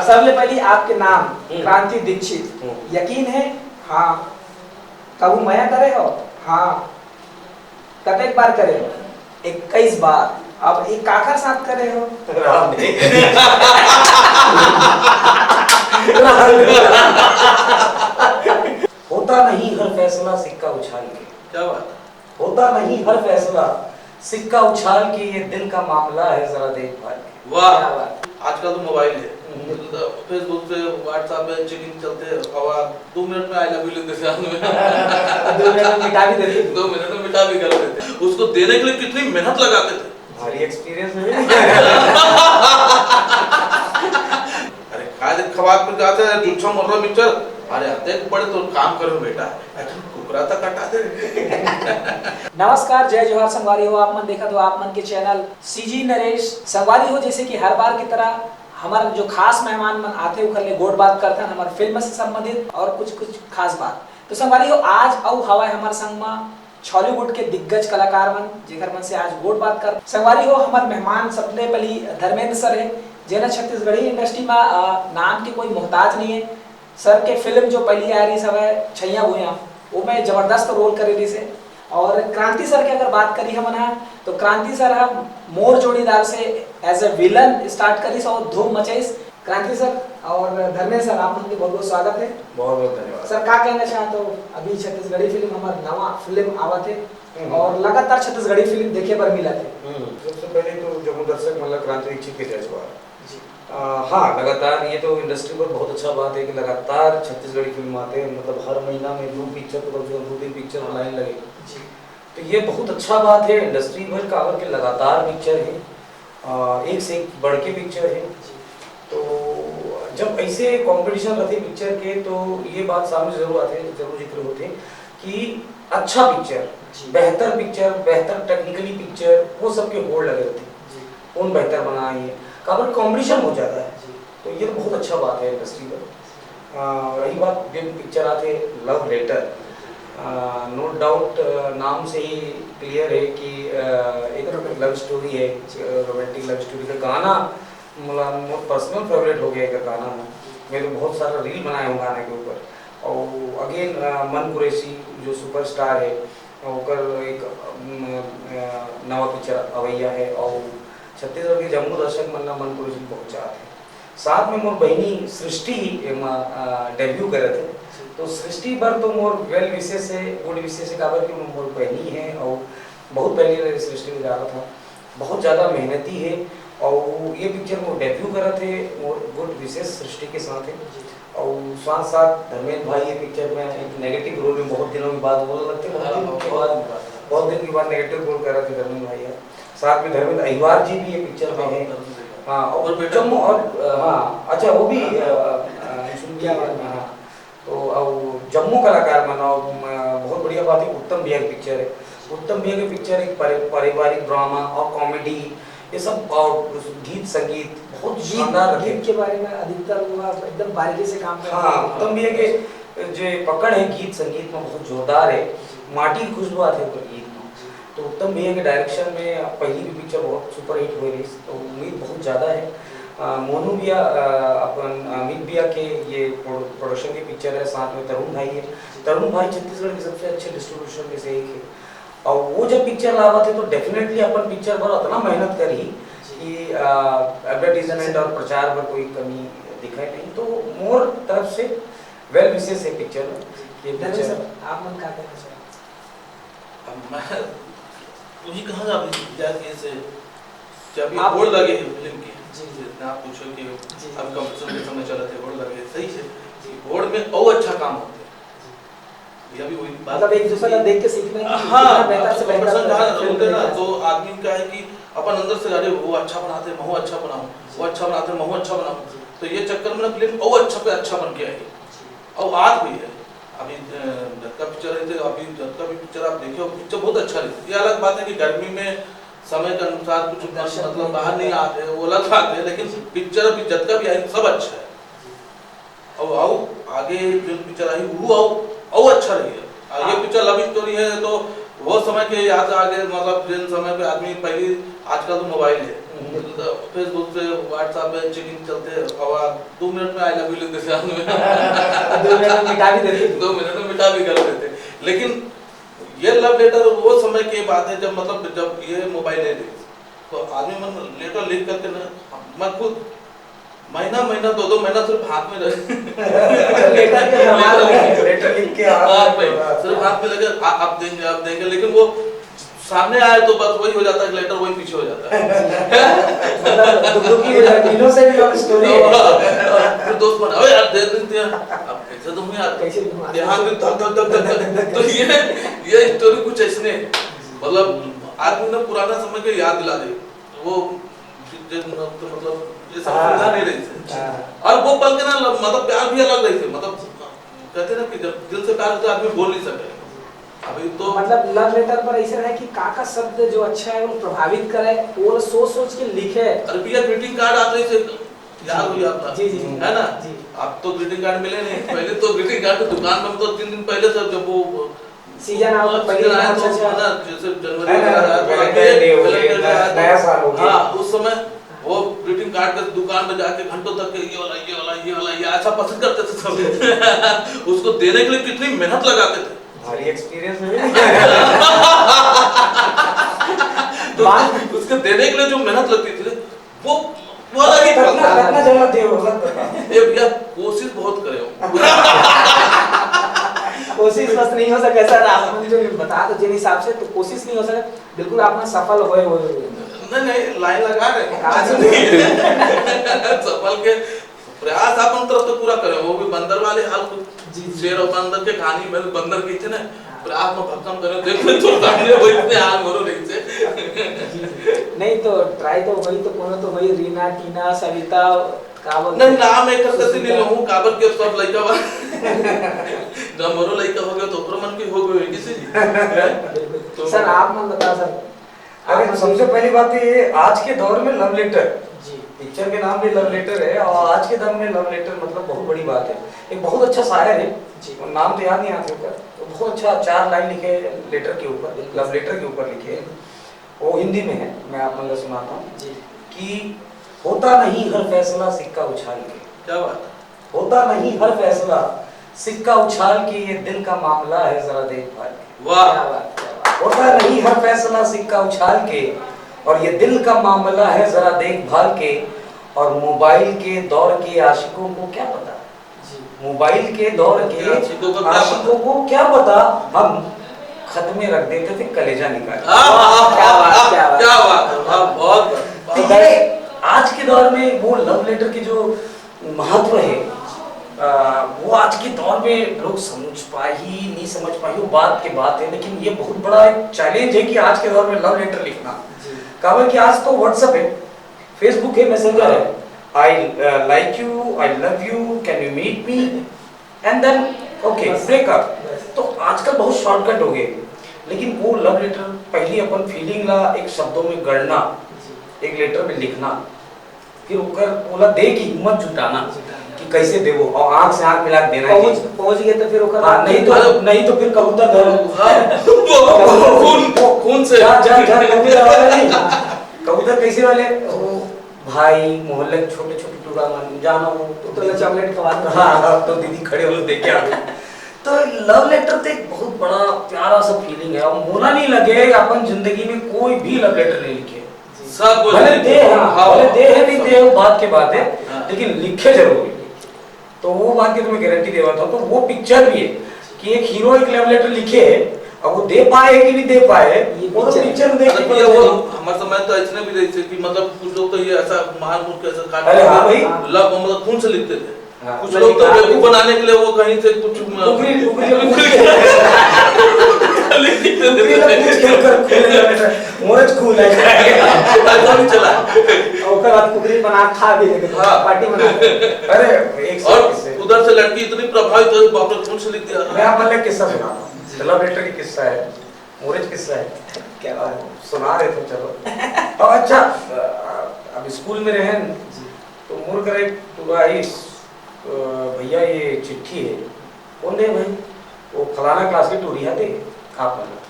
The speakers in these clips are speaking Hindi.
सबले पहले आपके नाम क्रांति दीक्षित, यकीन है? हाँ। कबू मया करे हो? हाँ। कतेक बार करे हो? 21 बार। अब एक काकर साथ करे हो? होता नहीं हर फैसला सिक्का उछाल के। क्या बात? होता नहीं हर फैसला सिक्का उछाल के, ये दिल का मामला है जरा देखभाल के। वाह। आजकल तो मोबाइल है, फेसबुक पे व्हाट्सएप पे चेकिंग चलते हैं, और 2 मिनट में आई लव यू लिख देते हैं 2 मिनट में मिटा भी देते, 2 मिनट में मिटा भी कर देते। उसको देने के लिए कितनी मेहनत लगाते थे। भारी एक्सपीरियंस है। अरे खाद खवात पे जाते हैं जुच्छा मर्रा मिक्सर, अरे आते बड़े तो काम करो बेटा, कुकरा तक कटा दे। नमस्कार, जय जोहार संगवारी हो। आप मन देखा तो आप मन के चैनल सीजी नरेश संगवारी हो। जैसे कि हर बार की तरह हमारा जो खास मेहमान मन आते उखर ले गोड़ बात करते हैं हमारे फिल्म से संबंधित और कुछ खास बात। तो संगवारी हो, आज औ हवा हमारे संग में बॉलीवुड के दिग्गज कलाकार मन जेकर मन से आज गोड़ बात कर। संगवारी हो, हमारे मेहमान सबले पहली धर्मेंद्र सर है, जेना छत्तीसगढ़ी इंडस्ट्री में नाम के कोई मोहताज नहीं है। सर के फिल्म जो पहली आ रही सब है छैया भूया, वो में जबरदस्त रोल करे रही से। और क्रांति सर की अगर बात करी हम तो क्रांति सर हम मोर जोड़ीदार से एज ए विलन स्टार्ट करी और धूम मचाइस। क्रांति सर और धर्मेंद्र सर, आप मन के बहुत बहुत स्वागत है। बहुत बहुत धन्यवाद सर। क्या कहना चाहते हो? अभी छत्तीसगढ़ी फिल्म हमारा नवा फिल्म आवत है और लगातार छत्तीसगढ़ी फिल्म देखे पर मिला थे। सबसे पहले तो जम्मू दर्शक मतलब क्रांति दीक्षित के जज्बात। हाँ, लगातार ये तो इंडस्ट्री पर बहुत अच्छा बात है कि लगातार छत्तीसगढ़ी फिल्म आते हैं, मतलब हर महीना में 2 पिक्चर तो 2-3 पिक्चर लाइन लगे, तो ये बहुत अच्छा बात है। इंडस्ट्री भर कावर के लगातार पिक्चर है, एक से एक बढ़ के पिक्चर है। तो जब ऐसे कंपटीशन रहते पिक्चर के तो ये बात सामने जरूर आते हैं, जरूर जिक्र होते हैं कि अच्छा पिक्चर, बेहतर पिक्चर, बेहतर टेक्निकली पिक्चर, वो सबके होड़ लगे रहते हैं, कौन बेहतर बना है, काबर कंपटीशन हो जाता है। तो ये तो बहुत अच्छा बात है इंडस्ट्री पर। रही बात जो पिक्चर आते लव लेटर, नो डाउट नाम से ही क्लियर है कि एक लव स्टोरी है, रोमांटिक लव स्टोरी का गाना मतलब पर्सनल फेवरेट हो गया एक गाना है। मैंने बहुत सारा रील बनाए हूँ गाने के ऊपर। और अगेन मन कुरैशी जो सुपरस्टार है, ओकर एक नवा पिक्चर अवैया है और छत्तीसगढ़ के जम्मू दर्शक मन कुरैशी बहुत चाहते हैं। साथ में मोर बहनी सृष्टि डेब्यू करे थे, तो सृष्टि पर तो मोर वेल विशेष है, गुड विशेष है, काबर की मोर बहनी है और बहुत पहले सृष्टि में जा रहा था, बहुत ज़्यादा मेहनती है और ये पिक्चर वो डेब्यू करा थे मोर गुड विशेष सृष्टि के साथ है। और साथ साथ धर्मेंद्र भाई ये पिक्चर में एक नेगेटिव रोल में बहुत दिनों के बाद बोलने लगते, बहुत दिन के बाद नेगेटिव रोल कर रहे थे धर्मेंद्र भाई। साथ में धर्मेंद्र अहिवार जी भी ये पिक्चर में है। हाँ, और जम्मू और हाँ अच्छा वो भी हाँ, तो अब जम्मू कलाकार मनाओ, बहुत बढ़िया बात है। उत्तम भैया की पिक्चर है, उत्तम भैया की पिक्चर एक पारिवारिक ड्रामा और कॉमेडी, ये सब और गीत संगीत बहुत शानदार गीत के बारे में अधिकतर हुआ एकदम बारीकी से काम करते हैं। हाँ, उत्तम भैया के जो पकड़ है गीत संगीत में बहुत जोरदार है, माटी की खुशबू आती है गीत में। तो उत्तम भैया के डायरेक्शन में पहली भी पिक्चर बहुत सुपर हिट हुई रही, तो उम्मीद बहुत ज़्यादा है। मोनू भैया अपन अमित भैया के ये प्रोडक्शन की पिक्चर है, साथ में तरुण भाई है। तरुण भाई छत्तीसगढ़ के सबसे अच्छे डिस्ट्रीब्यूशन में से एक है और वो जब पिक्चर लावा थे तो डेफिनेटली अपन पिक्चर पर उतना मेहनत करी कि एडवर्टीजमेंट और प्रचार पर कोई कमी दिखाई नहीं। तो मोर तरफ से वेल विशेष है पिक्चर में। ये पिक्चर आप मन का कहना चाहिए? मैं तुझी कहाँ जाके से जब ये बोल लगे फिल्म की जितना आप पूछो कि अब कंपटीशन के समय चला थे बोल लगे सही से बोर्ड में और अच्छा काम होता है। ये भी वही मतलब एक दूसरे का देख के सीखना है कि हाँ, बेहतर से बेहतर होते ना। तो आदमी का है कि अपन अंदर से अरे वो अच्छा बनाते हैं, मैं अच्छा बनाऊं, वो अच्छा बनाते हैं, मैं अच्छा बनाऊं। तो ये चक्कर में फिल्म और अच्छा पे अच्छा बन के आई और आज भी है। अभी झटका पिक्चर है, अभी झटका भी पिक्चर आप देखिए, पिक्चर बहुत अच्छा है। ये अलग बात है कि गर्मी में समय के अनुसार कुछ मतलब बाहर नहीं आते, वो अलग बात है, लेकिन पिक्चर अभी झटका भी आई सब अच्छा है। और आओ आगे जो पिक्चर आई वो और अच्छा रही है। ये पिक्चर लव स्टोरी है तो वो समय के याद आगे, मतलब जिन समय पे आदमी पहले, आजकल तो मोबाइल है, फेसबुक से व्हाट्सएप पे चेकिंग चलते और आप 2 मिनट में आई लव यू लिख देते हैं 2 मिनट में मिटा भी देते 2 मिनट में मिटा भी कर देते। लेकिन ये लव लेटर वो समय की बात है जब मतलब जब ये मोबाइल है तो आदमी मन लेटर लिख करके ना मैं खुद महीना 2 महीना सिर्फ हाथ में लेटर लिख के सिर्फ हाथ में लगे आप देंगे लेकिन वो सामने आए तो बस वही हो जाता है लेटर वही पीछे हो जाता है मतलब दुखी दिनों से भी लव स्टोरी है। फिर दोस्त बना अबे यार दे देते हैं अब कैसे दूं यार कैसे दूं? ध्यान में धक तो ये स्टोरी कुछ ऐसे मतलब आदमी ने पुराना समय के याद दिला दे वो मतलब ये सब सुविधा नहीं रही थी और वो पल के ना मतलब प्यार भी अलग रही थी मतलब कहते ना कि जब दिल से प्यार होता है आदमी बोल नहीं सकता अभी तो मतलब लव लेटर पर ऐसा है कि काका शब्द जो अच्छा है वो प्रभावित करे और सोच के लिखे। अरे भैया ग्रीटिंग कार्ड आते थे याद हुई आपका जी जी है ना जी। अब तो ग्रीटिंग कार्ड मिले नहीं पहले तो ग्रीटिंग कार्ड की दुकान में तो 3 दिन पहले से जब वो सीजन आओ पहले आया तो अच्छा ना जैसे जनवरी नया साल हो गया। हाँ उस समय वो ग्रीटिंग कार्ड के दुकान में जाके घंटों तक ये ऐसा पसंद करते थे सब उसको देने के लिए कितनी मेहनत लगाते थे भारी एक्सपीरियंस है तो उसके देने के लिए जो मेहनत लगती थी वो अलग ही कितना जगह दे हो ये भैया कोशिश बहुत करे हो कोशिश बस नहीं हो सके सर आपने जो बता दो जिन हिसाब से तो कोशिश नहीं हो सके बिल्कुल आपने सफल होए हो नहीं लाइन लगा रहे सफल के प्रयास अपन तरफ तो पूरा करे वो भी बंदर वाले हाल शेर और बंदर के कहानी में बंदर की थी ना प्रयास में भक्कम करे देखो तो सामने वो इतने हाल बोलो नहीं से नहीं तो ट्राई तो वही तो कोनो तो वही रीना टीना सविता काबल नहीं नाम एक करते से नहीं लहू काबर के सब लइका बा ना मरो लइका हो गया तो ओकरो मन की हो गई किसी बिल्कुल सर आप मन बता सर अगर सबसे पहली बात तो ये आज के दौर में लव लेटर जी पिक्चर के नाम भी लव लेटर है और आज के दौर में लव लेटर मतलब बहुत बड़ी बात है। एक बहुत अच्छा शायर है जी नाम तो याद नहीं आते ऊपर तो बहुत अच्छा 4 लाइन लिखे लेटर के ऊपर लव लेटर के ऊपर लिखे वो हिंदी में है मैं आप मतलब सुनाता हूँ जी कि होता नहीं हर फैसला सिक्का उछाल के क्या बात होता नहीं हर फैसला सिक्का उछाल के ये दिल का मामला है जरा देखभाल के वाह क्या बात होता नहीं हर फैसला सिक्का उछाल के और ये दिल का मामला है जरा देखभाल के और मोबाइल के दौर के आशिकों को क्या पता जी मोबाइल के दौर के आशिकों को क्या पता हम खत में रख देते थे कलेजा निकाल क्या बात बहुत ये आज के दौर में वो लव लेटर की जो महत्व है वो आज के दौर में लोग समझ पाए ही नहीं समझ पाए वो बात की बात है लेकिन ये बहुत बड़ा एक चैलेंज है कि आज के दौर में लव लेटर लिखना कारण कि आज तो व्हाट्सएप है फेसबुक है मैसेंजर है I like you I love you can you meet me and then okay breakup तो आजकल बहुत शॉर्टकट हो गए लेकिन वो लव लेटर पहली अपन फीलिंग ला एक शब्दों में गढ़ना एक लेटर में लिखना फिर ओकर बोला दे की हिम्मत जुटाना कि कैसे देवो और आंख से आंख मिला के देना पहुंच गए तो फिर ओकर नहीं तो फिर कबूतर खून से जा कबूतर वाले नहीं कबूतर कैसे वाले वो भाई मोहल्ले के छोटे छोटे टुकड़ा मन जाना वो तो चॉकलेट खवाता हाँ तो दीदी खड़े हो देख के आ गए तो लव लेटर तो एक बहुत बड़ा प्यारा सा फीलिंग है और मोला नहीं लगे अपन जिंदगी में कोई भी लव लेटर नहीं लिखे सब भले दे है नहीं दे वो बात के बात है लेकिन लिखे जरूर तो वो बात की तुम्हें गारंटी देवा था तो वो पिक्चर भी है कि एक हीरो एक लव लेटर लिखे अब वो दे पाए कि नहीं दे पाए वो तो पिक्चर देख के भैया वो हमारे समय तो ऐसे भी रही थी कि मतलब कुछ लोग तो ये ऐसा महान के ऐसा काट अरे हाँ भाई लव मतलब खून से लिखते थे हाँ, कुछ लोग तो बेवकूफ बनाने के लिए वो कहीं से कुछ मोरज कूल है ऐसा भी चला ओकर बाद कुकरी बना खा भी लेते पार्टी बना अरे एक और उधर से लड़की इतनी प्रभावित हुई बाप रे खून से लिख दिया मैं आप मतलब किस्सा सुनाता हूं लव लेटर की किस्सा है मोरज किस्सा है क्या बात सुना रहे थे चलो और अच्छा अब स्कूल में रहे तो मोर करे पूरा इस भैया ये चिट्ठी है कौन दे भाई वो फलाना क्लास के टूरिया थे आप मतलब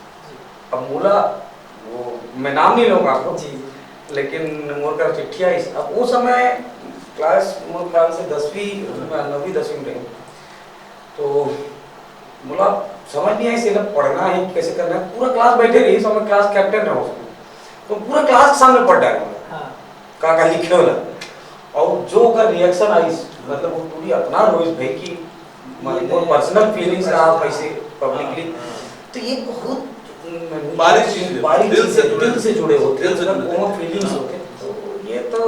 अब मोला वो मैं नाम नहीं लूंगा आपको जी लेकिन मोर का चिट्ठी आई। अब वो समय क्लास मोर ख्याल से 10वीं 9वीं 10वीं में रही, तो बोला समझ नहीं आई सिर्फ पढ़ना है कैसे करना है। पूरा क्लास बैठे रही, तो मैं क्लास कैप्टन रहा उसमें, तो पूरा क्लास के सामने पढ़ डाला का लिखे वाला। और जो का रिएक्शन आई, मतलब वो पूरी अपना रोइस भाई की पर्सनल फीलिंग्स रहा ऐसे पब्लिकली, तो ये बहुत बारीक चीज है, दिल से जुड़े होते हैं, वो फीलिंग्स होते हैं। तो ये तो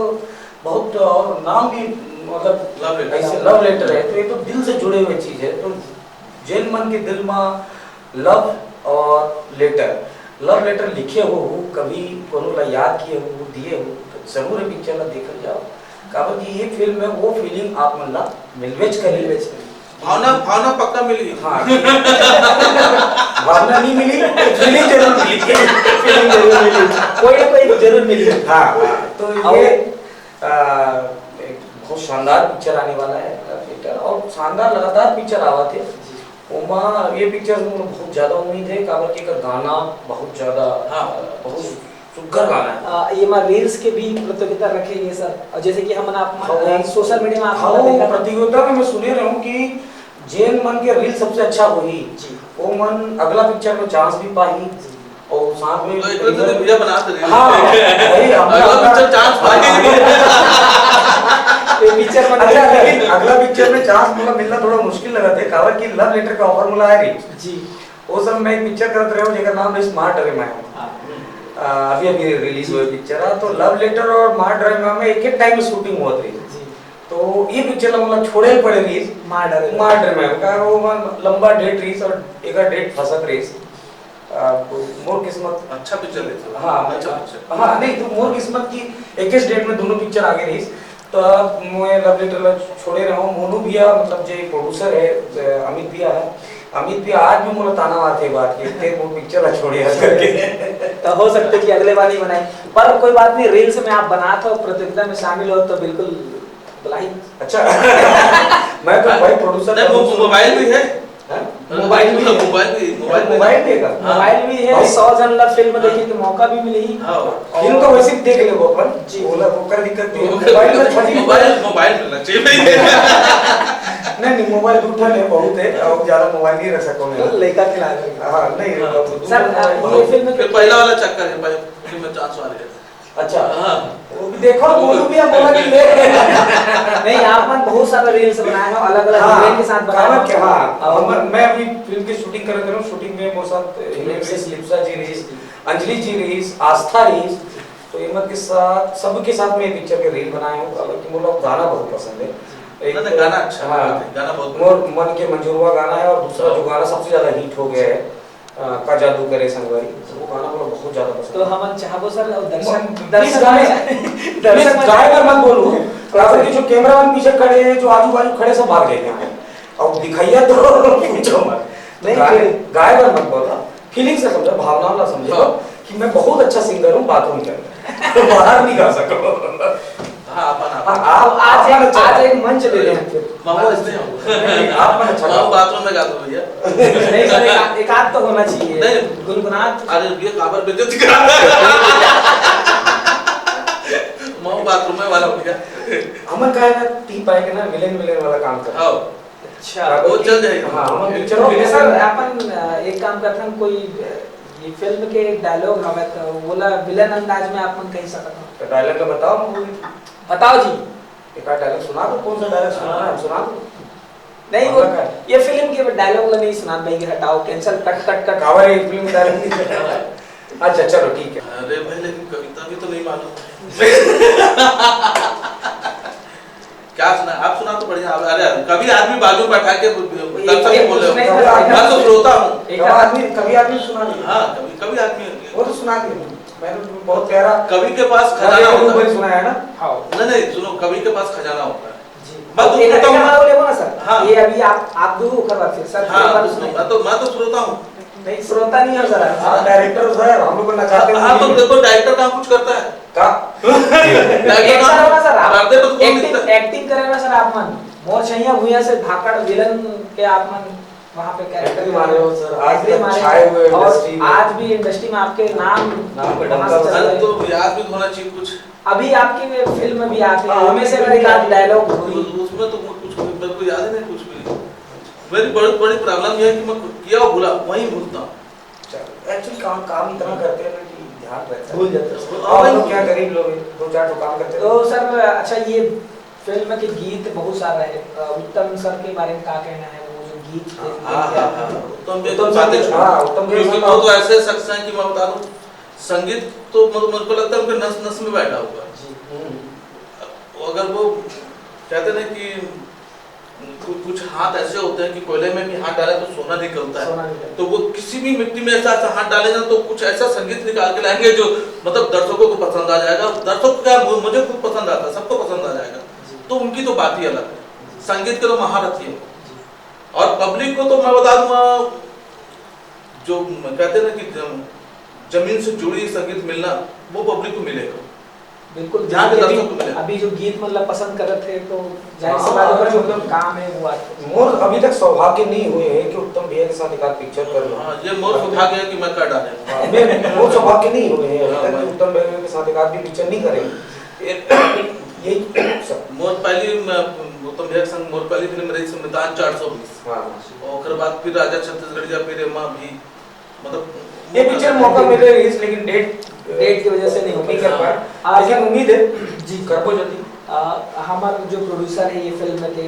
बहुत, और नाम भी मतलब ऐसे लव लेटर है, तो ये तो दिल से जुड़े हुए चीज है। तो जेन मन के दिल में लव और लेटर, लव लेटर लिखे हो कभी कोनो ला याद किए हो दिए हो, तो जरूर ये पिक्चर ला देखल जाओ, कारण कि ये फिल्म में वो फीलिंग आप मन ला मिलवेज करी, भावना पक्का मिली। हाँ भावना नहीं मिली, फीलिंग जरूर मिली, फीलिंग जरूर मिली, कोई ना कोई जरूर मिली। हाँ तो ये एक बहुत शानदार पिक्चर आने वाला है थिएटर, और शानदार लगातार पिक्चर आवा थे ओमा। ये पिक्चर में बहुत ज्यादा उम्मीद है, कारण कि गाना बहुत ज्यादा, बहुत सुघर गाना है। ये मैं रील्स के भी प्रतियोगिता रखेंगे सर, और जैसे कि हम सोशल मीडिया में हाँ प्रतियोगिता में मैं सुने रहा हूँ कि जेन मन के रील सबसे अच्छा हुई, वो मन अगला पिक्चर में चांस भी पाई, और साथ में वीडियो बनाते रहे। हाँ भाई अगला पिक्चर चांस पाएगी। पिक्चर में अच्छा, लेकिन अगला पिक्चर में चांस मतलब मिलना थोड़ा मुश्किल लगा थे, कारण कि लव लेटर का फॉर्मूला है जी। वो सब मैं एक पिक्चर करत रहे हूँ जेकर नाम है स्मार्ट ड्राइव में, अभी अभी रिलीज हुआ पिक्चर है। तो लव लेटर और स्मार्ट ड्राइव में एक एक टाइम में शूटिंग हुआ थी, तो ये पिक्चर मतलब छोड़े पड़े रही स्मार्ट ड्राइव में, कारण वो लंबा डेट रही और एक डेट फंसत रही। मोर किस्मत अच्छा पिक्चर है। हाँ अच्छा पिक्चर, हाँ नहीं तो मोर किस्मत की एक ही डेट में दोनों पिक्चर आगे रही, तो मैं लव लेटर छोड़े रहा हूँ। मोनू भैया मतलब जो प्रोड्यूसर है अमित भैया है, अमित भैया आज भी मुझे ताना मारते बात की थे वो पिक्चर छोड़े करके। तो हो सकता है कि अगले बार ही बनाए, पर कोई बात नहीं, रील्स में आप बना तो प्रतियोगिता में शामिल हो तो बिल्कुल बुलाई। अच्छा मैं तो भाई प्रोड्यूसर, मोबाइल भी है, मोबाइल भी है, मोबाइल भी है, 100 जन ला फिल्म देखे के मौका भी मिली। फिल्म तो वैसे देख ले वो अपन जी, बोला वो कर दिक्कत नहीं, मोबाइल में फटी, मोबाइल मिलना चाहिए। नहीं मोबाइल उठा ले बहुत है, और ज्यादा मोबाइल नहीं रख सको मैं लड़का खिला दे। हां नहीं सर ये फिल्म के पहला वाला चक्कर है, पहले फिल्म में चांस वाले। अच्छा हां वो भी देखो, बोलू भी अब बोला कि ले नहीं आप मन बहुत सारे रील्स बनाए हो अलग-अलग हीरोइन के साथ बनाए हो। हां मैं अभी फिल्म की शूटिंग कर रहा हूं, शूटिंग में मेरे साथ हिमेश लिप्सा जी रही, अंजलि जी रही, आस्था रही, तो इनके के साथ सबके साथ मैं पिक्चर के रील बनाए हूं। हालांकि मुझे गाना बहुत पसंद है, एक गाना अच्छा है, गाना बहुत मोर मन के मंजूरवा गाना है, और दूसरा जो गाना सबसे ज्यादा हिट हो गया है का जादू करे संगवारी, वो गाना मुझे बहुत ज्यादा पसंद है। तो हम चाहबो सर दर्शक ड्राइवर मत बोलूं, कारण कि जो कैमरामैन पीछे खड़े हैं, जो आजू बाजू खड़े सब भाग जाएंगे यहाँ, और दिखाइए तो पूछो मत, गायब मत बोला, फीलिंग से समझो, भावना ना समझो कि मैं बहुत अच्छा सिंगर हूँ बाथरूम के अंदर, बाहर नहीं गा सको। आज एक मंच ले लें फिर मामू इसने आप मन अच्छा मामू बाथरूम में गा दो भैया। नहीं सर एक आध तो होना चाहिए, नहीं गुनगुनात। अरे ये काबर बेइज्जती करा मामू बाथरूम में वाला हो गया। हमन का है ना टी पाए के ना विलेन वाला काम कर। हां अच्छा वो चल जाएगा। हां हम पिक्चर तो में सर अपन एक काम करते हैं, कोई ये फिल्म के डायलॉग हमें तो बोला विलन अंदाज में अपन कह सकते हो, तो डायलॉग का बताओ, बताओ जी। एक डायलॉग सुना दो, कौन सा डायलॉग सुनाना है सुना दो। नहीं वो ये फिल्म के डायलॉग नहीं सुना भाई, हटाओ कैंसिल, कट कवर है फिल्म डायलॉग। अच्छा चलो ठीक है। अरे भाई लेकिन कविता भी तो नहीं मालूम क्या सुना आप, सुना तो बढ़िया। अरे कभी आदमी बाजू बैठा के दर्शक बोल रहे हो, मैं तो श्रोता हूं। कभी आदमी सुना दिया। हां कभी आदमी वो तो सुना दिया मैंने, बहुत प्यारा। कभी के पास खजाना होता है, सुना है ना। हां नहीं सुनो, कभी के पास खजाना होता है जी। बात एक तो वाला बोले ना सर। हाँ। ये अभी आप दो खबर फिर सर हां बात सुनो। मैं तो श्रोता हूं। नहीं श्रोता नहीं हो सर आप डायरेक्टर हो यार, हम लोग को नचाते हो। हां तो देखो डायरेक्टर काम कुछ करता है का एक सर होगा सर, आप एक्टिंग एक्टिंग करे ना सर, आप मन मोर छैया भुइया से धाकड़ विलन के आप मन वहाँ पे एंट्री मारे हो सर, आज एंट्री तक मारे छाए हुए और इंडस्ट्री में। आज भी इंडस्ट्री में आपके नाम नाम पे वहाँ डंका से चल अरे रहे तो हैं। याद भी होना चाहिए कुछ। अभी आपकी फिल्म में भी आते हैं, हाँ, उनमें से अभी अगर एक आध डायलॉग हुई उसमें तो कुछ मेरे को याद ही नहीं कुछ भी। मेरी बड़ी बड़ी प्रॉब्लम ये है कि मैं कुछ किया और भूला वहीं भूलता हूँ। एक्चुअली काम इतना करते हैं ना कि ध्यान रहता है। भूल जाते हैं। और हम लोग क्या गरीब लोग हैं, 2-4 तो काम करते हैं। तो सर अच्छा ये फिल्म के गीत बहुत सारा है, उत्तम सर के बारे में क्या कहना है, वो जो गीत थे उत्तम भी उत्तम बातें सर, हाँ, उत्तम भी क्योंकि ऐसा वो तो ऐसे शख्स हैं कि मैं बता दूं संगीत तो मतलब मुझको लगता है उनके नस नस में बैठा हुआ है। अगर वो कहते ना कि कुछ हाथ ऐसे होते हैं कि कोयले में भी हाथ डाले तो सोना निकलता है, तो वो किसी भी मिट्टी में ऐसा हाथ डालेगा तो कुछ ऐसा संगीत निकाल के लाएंगे जो मतलब दर्शकों को पसंद आ जाएगा। दर्शकों को क्या, मुझे खुद पसंद आता है, सबको पसंद आ जाएगा, तो उनकी तो बात ही अलग है। संगीत के तो महारथी है। और पब्लिक को तो मैं बता दूंगा, जो कहते हैं ना कि जमीन से जुड़ी संगीत मिलना, वो पब्लिक को मिलेगा बिल्कुल। जहाँ के दर्शक को मिले। अभी जो गीत मतलब पसंद कर रहे थे तो जाहिर सी बात है जो मतलब काम है वो आते। मोर अभी तक सौभाग्य नहीं हुए हैं कि उत्तम भैया के साथ एक आध पिक्चर कर लूं। हाँ, ये मोर सौभाग्य है कि मैं कर डाले। मैं मोर सौभाग्य नहीं हुए हैं अभी तक कि उत्तम भैया के साथ एक आध भी पिक्चर नहीं करे। यही सब मोर पहली उत्तम भैया के संग मोर पहली फिल्म रही संविधान 420। हाँ, और फिर बाद फिर राजा छत्तीसगढ़िया फिर माँ भी, मतलब ये पिक्चर मौका मिले रिलीज, लेकिन डेट की वजह से नहीं कर पाया, लेकिन उम्मीद है जी कर पो जल्दी। हमारे जो प्रोड्यूसर है ये फिल्म के,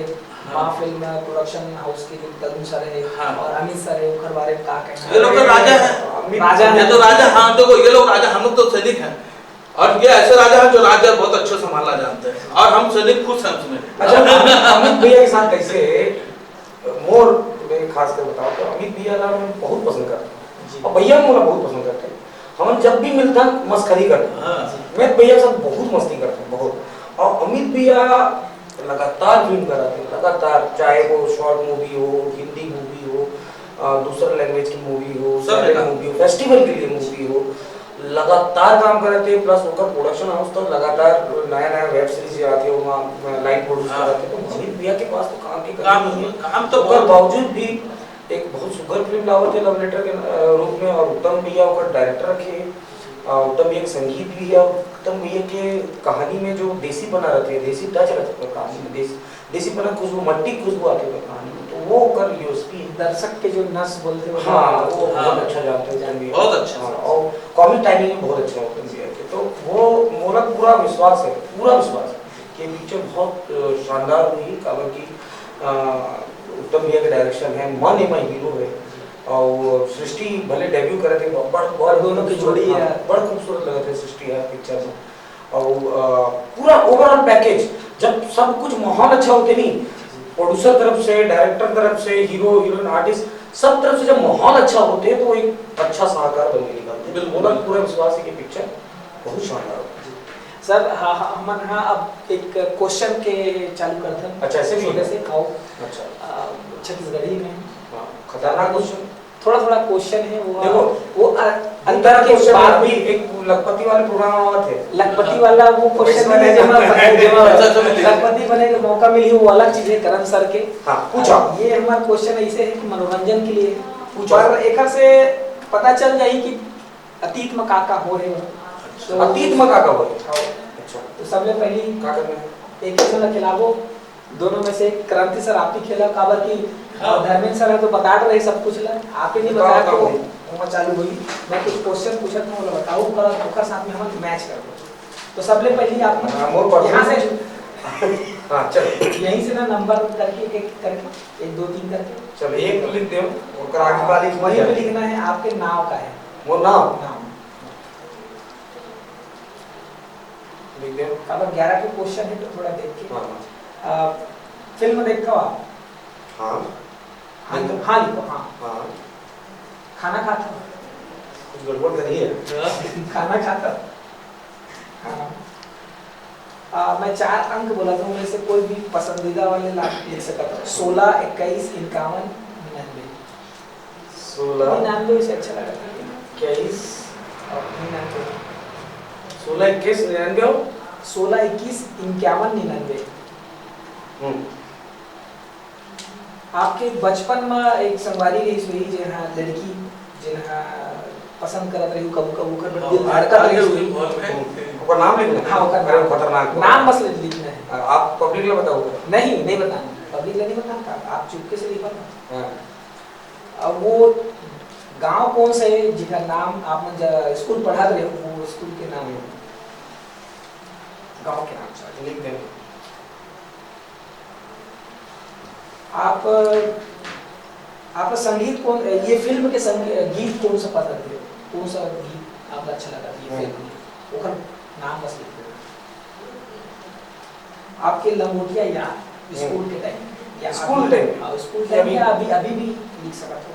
हाँ। माँ फिल्म प्रोडक्शन हाउस के जो तरुण सर है हाँ। और अमित सर है, उनके बारे में क्या कहना है? ये लोग तो राजा हैं। राजा ये है तो राजा, हाँ देखो ये लोग राजा, हम लोग तो सैनिक हैं, और ये ऐसे राजा हैं जो राज्य बहुत अच्छे संभालना जानते हैं, और हम सैनिक खुश हैं उसमें। अच्छा, अमित भैया के साथ कैसे मोर में खास कर बताओ तो अमित भैया ना मैं बहुत पसंद करता हूँ, और भैया मुझे बहुत पसंद करते हैं। हम जब भी मिलता हैं मस्करी करते हैं, मैं भैया के साथ बहुत मस्ती करता हूँ बहुत। और अमित भैया लगातार फिल्म कराते हैं, लगातार, चाहे वो शॉर्ट मूवी हो, हिंदी मूवी हो, दूसरे लैंग्वेज की मूवी हो, मूवी हो, फेस्टिवल के लिए मूवी हो, लगातार काम करते हैं। प्लस उनका प्रोडक्शन हाउस तो लगातार नया नया वेब सीरीज आते हो, वहाँ लाइव प्रोड्यूस कराते हैं। तो अमित भैया के पास तो काम की काम तो उसके बावजूद भी एक बहुत सुपर फिल्म लावत है लव लेटर के रूप में, और उत्तम भैया का डायरेक्टर रखे, उत्तम भैया के संगीत भी है, उत्तम भैया के कहानी में जो देसी बना रहते हैं, देसी टच रहते हैं कहानी में, देसी बना खुशबू, मट्टी खुशबू आती है कहानी में, तो वो कर यूएसपी दर्शक के जो नस बोलते हैं हाँ वो बहुत अच्छा जानते हैं, बहुत अच्छा। और कॉमिक टाइमिंग भी बहुत अच्छा है उत्तम भैया के। तो वो मोरा पूरा विश्वास है कि पिक्चर बहुत शानदार हुई। कारण की उत्तम भैया के डायरेक्शन है, मन है, हीरो है, और सृष्टि भले डेब्यू करे थे, बड़ दोनों की जोड़ी है, बड़ खूबसूरत लगे थे सृष्टि है पिक्चर में। और पूरा ओवरऑल पैकेज, जब सब कुछ माहौल अच्छा होते नहीं, प्रोड्यूसर तरफ से, डायरेक्टर तरफ से, हीरो हीरोइन आर्टिस्ट सब तरफ से जब माहौल अच्छा होते हैं तो एक अच्छा सलाहकार बन के निकलते हैं। बिल्कुल पूरा विश्वास है कि पिक्चर बहुत शानदार होगा। सर हम हाँ अब एक क्वेश्चन के चालू करते हैं। अच्छा, ऐसे भी छोटे से आओ। अच्छा, छत्तीसगढ़ी में खतरनाक क्वेश्चन, थोड़ा क्वेश्चन है वो, देखो वो अंतर के बाद भी एक लखपति वाले प्रोग्राम आवा थे, लखपति वाला वो क्वेश्चन है जब लखपति बने का मौका मिली वो अलग चीज है करण सर के। हाँ, पूछो। ये हमारा क्वेश्चन ऐसे है कि मनोरंजन के लिए पर एक से पता चल जाए कि अतीत में का हो रहे हो, तो अतीत में का हो अच्छा, तो सबसे पहली का करना एक ही समय खिलाओ, दोनों में से क्रांति सर आप ही खेला काबर की धर्मेंद्र सर है तो बता रहे सब कुछ ला, आप ही नहीं बताया तो वो चालू हुई। मैं कुछ क्वेश्चन पूछत हूँ, बोला बताओ कर ओकर साथ में हम मैच कर दो। तो सबसे पहले आप यहाँ से हाँ चलो यहीं से ना नंबर करके एक करके 1 2 3 करके चलो एक लिख दो, और आगे वाली वहीं पे लिखना है आपके नाव का है, वो नाम नाम लिख दो। अब 11 के क्वेश्चन है तो थोड़ा देख के। हाँ फिल्म देखते हो आप? हाँ हाँ तो हाँ लिखो। हाँ हाँ खाना खाता हो? कुछ गड़बड़ करी है। खाना खाता हो? हाँ मैं 4 अंक बोला था, उनमें से कोई भी पसंदीदा वाले लिख सकता हूँ। 16 21 51 99। 16 99 से अच्छा लगा था 21 और 99। 16 21 99 16 21 51 99। आपके बचपन में एक संगवारी रही हुई जहाँ लड़की जिन्हा पसंद करत रही कबू कबू कर बट दिल धड़कत रही हुई ऊपर नाम लिखना हाँ ओकर अरे खतरनाक नाम बस लिखना है। आप पब्लिक में बताओगे नहीं बताना पब्लिक नहीं बताना आप चुपके से लिखो ना। हाँ अब वो गांव कौन सा है जिसका नाम आपने स्कूल पढ़ा रहे हो वो स्कूल के नाम है गांव के नाम से लिख देंगे। आप संगीत कौन ये फिल्म के गीत कौन सा पसंद है कौन सा गीत आपको अच्छा लगा ये फिल्म में ओकर नाम बस लिख दो। आपके लंगोटिया याद स्कूल के टाइम या स्कूल टाइम हां स्कूल टाइम या अभी भी लिख सकते हो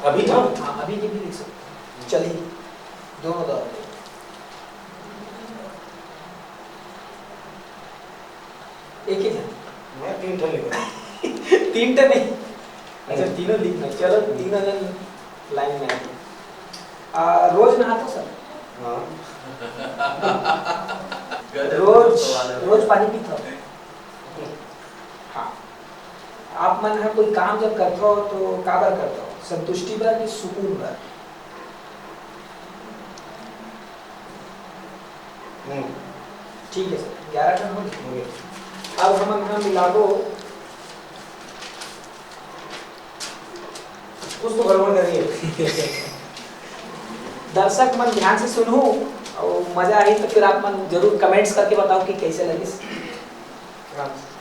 अभी था हां अभी के भी लिख सकते चलिए दोनों दौर एक ही जन मैं 3 ठन लिखा 3 टन नहीं अच्छा तीनों लिखना चलो तीनों जन लाइन में रोज नहाते सर हाँ रोज पानी पीते हो हाँ आप मन है कोई काम जब करते हो तो काबर करते हो संतुष्टि बर कि सुकून बर ठीक है सर 11 टन हो गए। अब हम यहाँ मिला दो कुछ तो गड़बड़ करिए दर्शक मन ध्यान से सुनो और मजा आई तो फिर आप मन जरूर कमेंट्स करके बताओ कि कैसे लगी।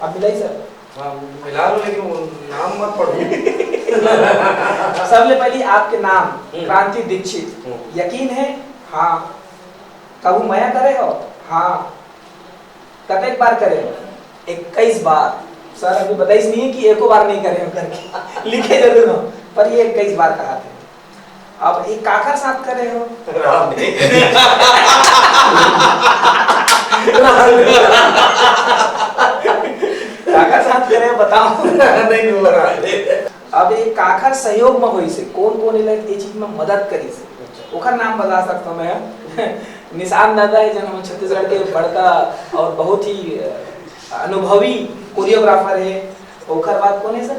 अब मिलाई सर हाँ मिला लो लेकिन वो नाम मत पढ़ो सबले पहले आपके नाम क्रांति दीक्षित यकीन है हाँ कबू मया करे हो हाँ कतेक बार करे हो 21 बार सर अभी बताइए नहीं है कि एको बार नहीं करे हो करके लिखे जरूर हो पर ये 21 बार कहा थे। अब एक काकर साथ करे हो राम नहीं काकर साथ करे हो बताओ नहीं लगा अब एक काकर सहयोग में होई से कौन ये चीज में मदद करी से ओकर नाम बता सकता हूं मैं निशान दादा है जन हम छत्तीसगढ़ के बड़का और बहुत ही अनुभवी कोरियोग्राफर है ओकर बाद कौन है सर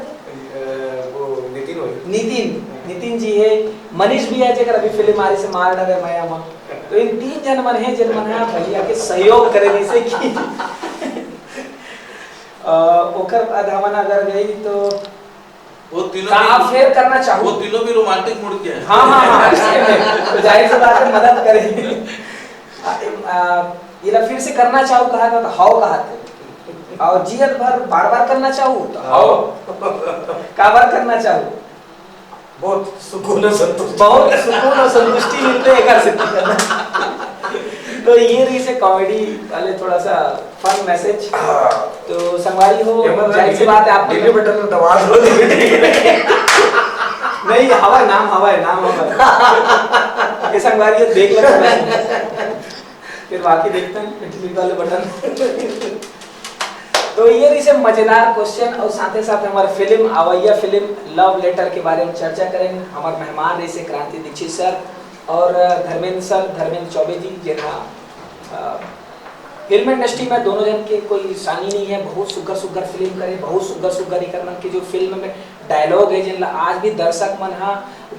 वो नितिन नितिन जी है मनीष भी है जेकर अभी फिल्म आरी से मार डरे मैं हम तो इन 3 जन मन है जिन मन है भैया के सहयोग करे जैसे कि ओकर बाद हमन अगर गई तो वो तीनों आप फेर करना चाहो वो तीनों भी रोमांटिक मूड के हैं हाँ तो जाहिर सी बात है मदद करेंगे ये फिर से करना चाहो कहा था तो हाउ कहा थे और जीवन भर बार करना चाहो तो हाउ काबर करना चाहो बहुत सुकून और संतुष्टि बहुत सुकून और संतुष्टि मिलते है घर से तो ये रही से कॉमेडी वाले थोड़ा सा फन मैसेज तो संगवारी हो जाहिर सी बात है आप डिलीट बटन में दबा दो नहीं हवा नाम ये संगवारी हो देख लो फिर बाकी देखते हैं डिलीट वाले बटन तो ये रिसे मजेदार क्वेश्चन और साथ ही साथ हमारे फिल्म आवैया फिल्म लव लेटर के बारे में चर्चा करेंगे। हमारे मेहमान रही से क्रांति दीक्षित सर और धर्मेंद्र चौबे जी जिन्हा फिल्म इंडस्ट्री में दोनों जन के कोई सानी नहीं है बहुत सुगर फिल्म करे बहुत सुगर करना की जो फिल्म में डायलॉग है जिन आज भी दर्शक मन हा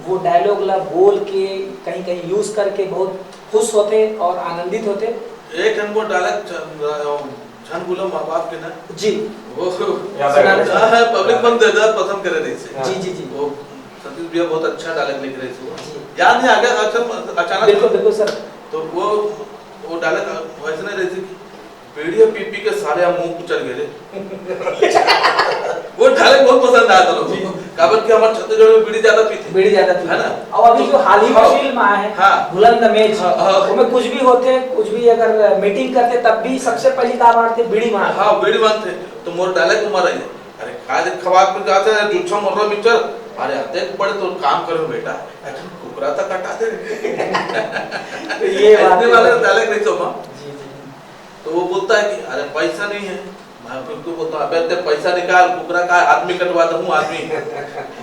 वो डायलॉग ला बोल के कहीं यूज करके बहुत खुश होते और आनंदित होते। एक हमको डायलॉग छन गुलाम माँ बाप के ना जी वो है पब्लिक मन ज्यादा पसंद करे रही से जी वो सतीश भैया बहुत अच्छा डायलॉग लिख रहे थे याद नहीं आ गया अचानक बिल्कुल सर तो वो डायलॉग वैसे नहीं रही थी वीडियो पीपी के सारे मुंह कुचल गए वो डायलॉग बहुत पसंद आया था लोगों को काबर कि हमारे छत्तीसगढ़ में बीड़ी ज्यादा पीते है ना और अभी जो हाल ही में फिल्म आया है बुलंद मेज उसमें कुछ भी होते कुछ भी अगर मीटिंग करते तब भी सबसे पहली का मारते बीड़ी मार हाँ बीड़ी मारते तो मोर डायलॉग को मारा अरे काज खवाब पे जाते हैं जुच्छा मर मिक्सर अरे देख पड़े तो काम करो बेटा अच्छा कुकरा तक काटा दे तो ये इतने वाले डायलॉग नहीं तो तो वो बोलता है कि अरे पैसा नहीं है मैं फिर तो बोलता अबे ते पैसा निकाल कुकरा का आदमी कटवा दूं आदमी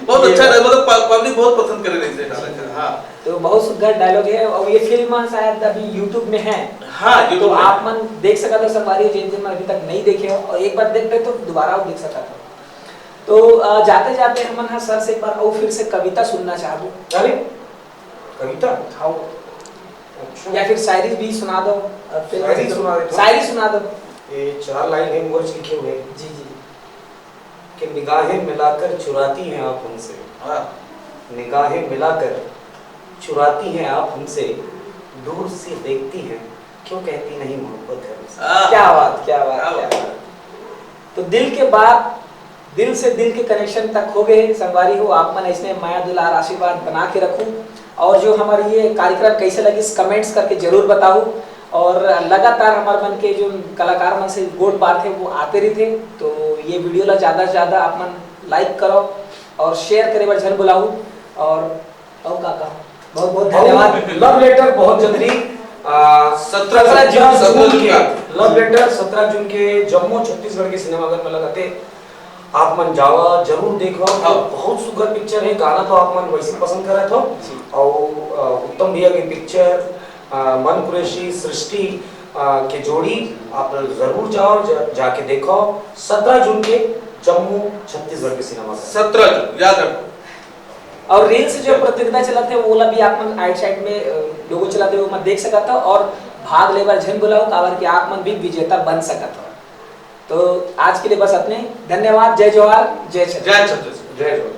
बहुत अच्छा है मतलब पब्लिक बहुत पसंद करे रही है डायलॉग हां तो बहुत सुंदर डायलॉग है और ये फिल्म शायद अभी YouTube में है हां तो आप मन देख सकते हो संगवारी जिन जिन अभी तक नहीं देखे हो और एक बार देख ले तो दोबारा देख सकते हो। तो जाते जाते हम हाँ सर से एक बार और फिर से कविता सुनना चाहूँ। अरे कविता हाँ अच्छा या फिर शायरी भी सुना दो। शायरी सुना देता हूँ। शायरी सुना दो। ये 4 लाइन है वर्ड्स लिखे हुए जी जी। कि निगाहें मिलाकर चुराती हैं आप हमसे, हाँ निगाहें मिलाकर चुराती हैं आप हमसे, दूर से देखती हैं क्यों कहती नहीं मोहब्बत है हमसे। क्या बात क्या बात क्या बात। तो दिल के बाद दिल से दिल के कनेक्शन तक हो गए संगवारी हो। आप मन इसने माया दुलार आशीर्वाद बना के रखूं। और जो हमारी ये कार्यक्रम कैसे लगी कमेंट्स करके जरूर बताओ। और लगातार हमारे मन के जो कलाकार मन से गोट बात है वो आते रहते। तो ये वीडियो ला ज़्यादा से ज़्यादा आप मन लाइक करो और शेयर करे बर झन बुलाऊ। और का बहुत बहुत धन्यवाद। लव लेटर बहुत जल्दी 17 जून के लव लेटर 17 जून के जम्मू छत्तीसगढ़ के सिनेमाघर में लगाते आप मन जावा जरूर देखो। हाँ। बहुत सुंदर पिक्चर है। गाना तो आप मन वैसे पसंद कर रहे थे और उत्तम भैया की पिक्चर मन कुरैशी सृष्टि के जोड़ी आप जरूर जाओ जाके देखो 17 जून के जम्मू छत्तीसगढ़ के सिनेमाघर। 17 जून याद रखो। और रील्स जो प्रतियोगिता चलाते हैं वो ला भी आप मन आइट साइड में लोगो चलाते हुए मत देख सकता हो और भाग लेकर झन बुलाओ काबर कि आप मन भी विजेता बन सकता हो। तो आज के लिए बस अपने धन्यवाद। जय जवाहर जय छत्तीसगढ़। जय जवाहर।